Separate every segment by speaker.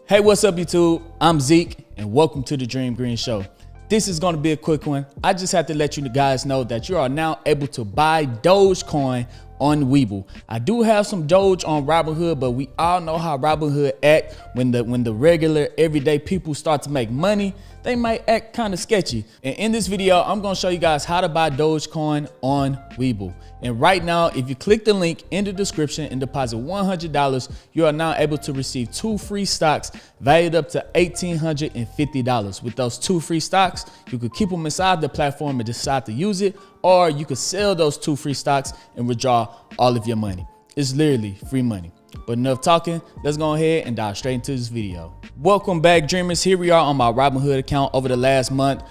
Speaker 1: Hey, what's up YouTube? I'm Zeke and welcome to the Dream Green Show. This is going to be a quick one. I just have to let you guys know that you are now able to buy Dogecoin on Webull. I do have some Doge on Robinhood, but we all know how Robinhood act when the regular everyday people start to make money. They might act kind of sketchy. And in this video, I'm going to show you guys how to buy Dogecoin on Webull. And right now, if you click the link in the description and deposit $100, you are now able to receive 2 free stocks valued up to $1,850. With those 2 free stocks, you could keep them inside the platform and decide to use it, or you could sell those 2 free stocks and withdraw all of your money. It's literally free money. But enough talking, let's go ahead and dive straight into this video. Welcome back, dreamers. Here we are on my Robinhood account. Over the last month,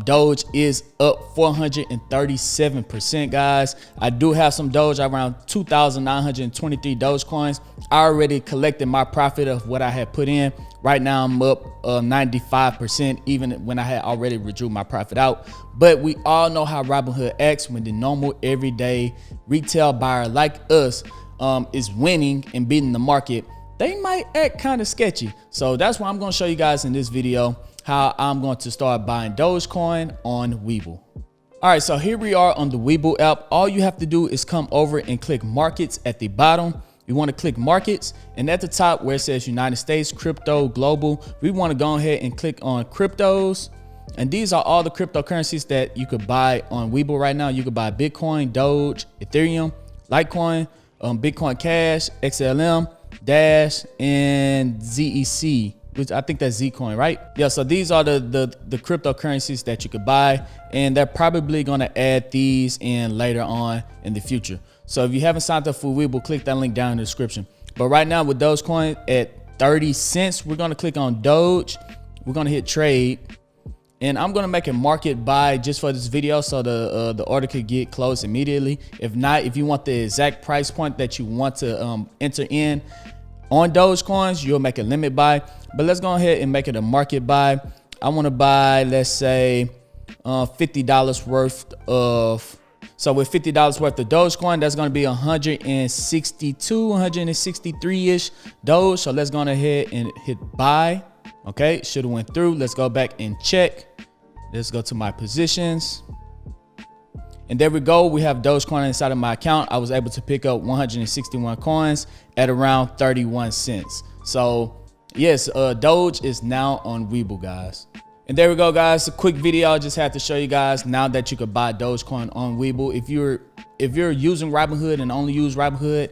Speaker 1: Doge is up 437%, guys. I do have some Doge, around 2,923 Doge coins. I already collected my profit of what I had put in. Right now I'm up 95%, even when I had already withdrew my profit out. But we all know how Robinhood acts when the normal everyday retail buyer like us is winning and beating the market. They might act kind of sketchy. So that's why I'm going to show you guys in this video how I'm going to start buying Dogecoin on Webull. All right, so here we are on the Webull app. All you have to do is come over and click markets at the bottom. You want to click markets, and at the top where it says United States, crypto, global, we want to go ahead and click on cryptos. And these are all the cryptocurrencies that you could buy on Webull right now. You could buy Bitcoin, Doge, Ethereum, Litecoin, Bitcoin Cash, XLM, Dash, and ZEC, which I think that's Zcoin, right? Yeah, so these are the cryptocurrencies that you could buy, and they're probably gonna add these in later on in the future. So if you haven't signed up for Webull, click that link down in the description. But right now with Dogecoin at 30 cents, we're gonna click on Doge. We're gonna hit trade. And I'm gonna make a market buy just for this video so the order could get closed immediately. If not, if you want the exact price point that you want to enter in on Dogecoins, you'll make a limit buy. But let's go ahead and make it a market buy. I want to buy, let's say, $50 worth of. So with $50 worth of Dogecoin, that's gonna be 162, 163-ish Doge. So let's go ahead and hit buy. Okay, should have went through. Let's go back and check. Let's go to my positions. And there we go. We have Dogecoin inside of my account. I was able to pick up 161 coins at around 31 cents. So yes, Doge is now on Webull, guys. And there we go, guys. A quick video. I just had to show you guys now that you could buy Dogecoin on Webull. If you're using Robinhood and only use Robinhood,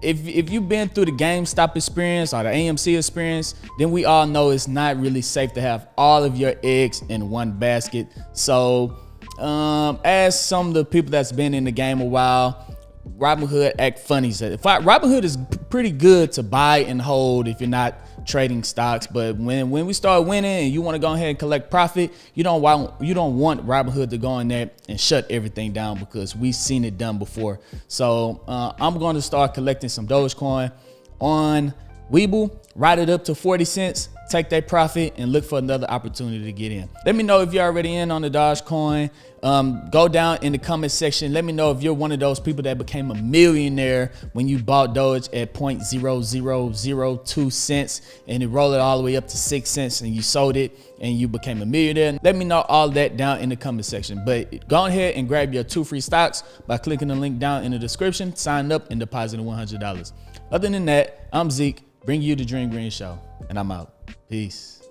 Speaker 1: if you've been through the GameStop experience or the AMC experience, then we all know it's not really safe to have all of your eggs in one basket. So as some of the people that's been in the game a while, Robinhood act funny. Robinhood is pretty good to buy and hold if you're not trading stocks, but when we start winning and you want to go ahead and collect profit, you don't want Robinhood to go in there and shut everything down, because we've seen it done before. So I'm going to start collecting some Dogecoin on Webull, ride it up to 40 cents, take that profit and look for another opportunity to get in. Let me know if you're already in on the Dogecoin. Go down in the comment section. Let me know if you're one of those people that became a millionaire when you bought Doge at 0.0002 cents and it rolled it all the way up to 6 cents and you sold it and you became a millionaire. Let me know all that down in the comment section. But go ahead and grab your 2 free stocks by clicking the link down in the description, sign up and depositing $100. Other than that, I'm Zeke, bring you the Dream Green Show, and I'm out. Peace.